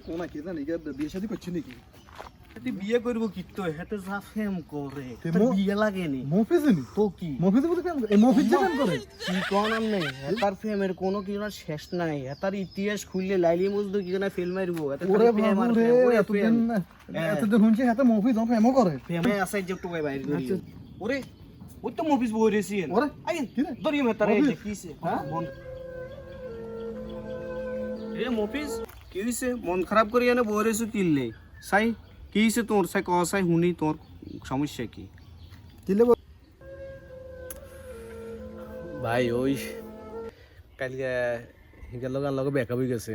কোন কি জানি বিয়ে শাদী করছিস নাকি? তুই বিয়ে করব কি তো হেতে যা ফেম করে তে তোর মো- বিয়ে লাগেনি মফিজ নি তো কি মফিজ বলতে কেন এই মফিজ যে কেন করে? কি কোন নেই হেতার ফেমের কোনো কি না শেষ নাই হেতার ইতিহাস খুললে লাইলি মুজদু কি না ফিল্ম মারবো এত ওরে ফেম আর বাবু রে, ফেম ওরে এতদিন হ্যাঁ। এতদিন শুনছি হাতে মফিজ ফেমও করে। ফেমে আছে যে একটু বাইরে করি ওরে ওই তো মুভিস বইরেছি ওরে আই কি রে? দরি হেতার এই মফিজ? কিছে হ্যাঁ? বন্ধ এ মুভিস কি হইছে মন খারাপ করি এনে বইরেছু কিললে সাই কি হইছে তোর সাই ক সাই হুনি তোর সমস্যা কি কিলে ভাই ওই কালকে হিগার লগে ব্যাকআপ হয়ে গেছে।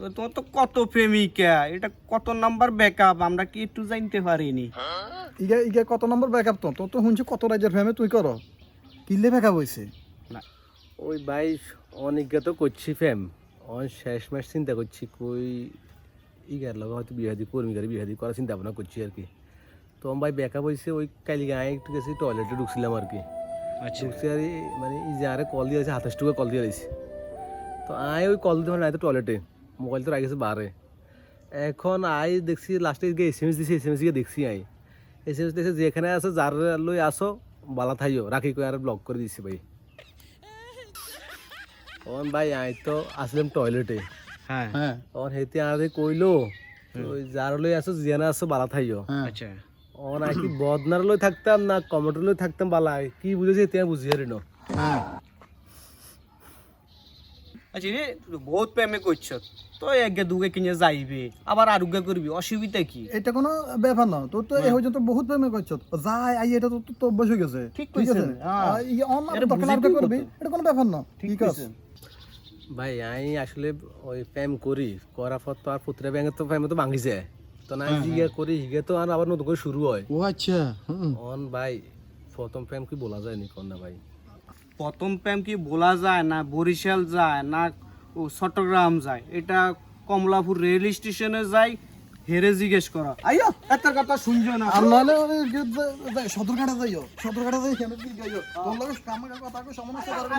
তোমার তো কত প্রেমিকা এটা কত নাম্বার ব্যাকআপ আমরা কি একটু জানতে পারিনি ইগা ইগা কত নম্বর ব্যাকআপ তো তো শুনছি কত রাজ্যের ফেমে তুই কর কিলে ব্যাকআপ হইছে? ওই ভাই অনেক তো করছি ফ্যাম অন শেষ ম্যাচ চিন্তা করছি কই ইগার লগে হয়তো বিহাদি কর্মী গাড়ি বিহাদি করার চিন্তা ভাবনা করছি আর কি। তো ভাই ব্যাকআপ হয়েছে ওই কালকে আয় একটু গেছি টয়লেটে ঢুকছিলাম আর কি। ঢুকছি আর মানে এই যে আরে কল দিয়ে আছে 28 টাকা কল দিয়ে রয়েছে। তো আয় ওই কল দিতে না তো টয়লেটে মোবাইল তো রাখেছে বারে। এখন আই দেখছি লাস্টে গিয়ে SMS দিছি SMS গিয়ে দেখছি আই SMS দেখছি যেখানে আছে যার লই আসো বালা থাইও রাখি কই আর ব্লক করে দিছি ভাই। ওন ভাই আই তো আসলাম টয়লেটে হ্যাঁ হ্যাঁ ওন হেতে আরে কইলো ওই যার লই আসো যেখানে আসো বালা থাইও। আচ্ছা ওন আই কি বদনার লই থাকতাম না কমেন্ট লই থাকতাম বালাই কি বুঝেছি তে বুঝি হারি না। হ্যাঁ আচ্ছা রে বহুত প্রেমে করছ তো একগে দুগে কিনে যাইবে আবার আরোগ্য করবি অসুবিধা কি এটা কোনো ব্যাপার না তোর তো এই পর্যন্ত বহুত প্রেমে করছ যাই আই এটা তো তো অভ্যাস হয়ে গেছে ঠিক কইছেন, হ্যাঁ। ইয়ে অন এটা তখন আর বুঝিতেই করবি কত। এটা কোনো ব্যাপার না ঠিক আছে। ভাই আই আসলে ওই প্রেম করি করার পর তো আর পুত্রা ব্যাংকে তো প্রেমে তো ভাঙিছে তো না জিগা করি হিগে তো আর আবার নতুন করে শুরু হয়। ও আচ্ছা অন ভাই প্রথম প্রেম কি বলা যায় নি কোন না ভাই? প্রথম প্রেম কি বলা যায় না বরিশাল যায় না ও চট্টগ্রাম যায় এটা কমলাপুর রেল স্টেশনে যাই হেরে জিজ্ঞেস করা আইও এত কথা শুনছো না আর নাহলে সদরঘাটে যাইও সদরঘাটে যাই কেন কি যাইও তোর লগে কামে কথা কো সমস্যা করবে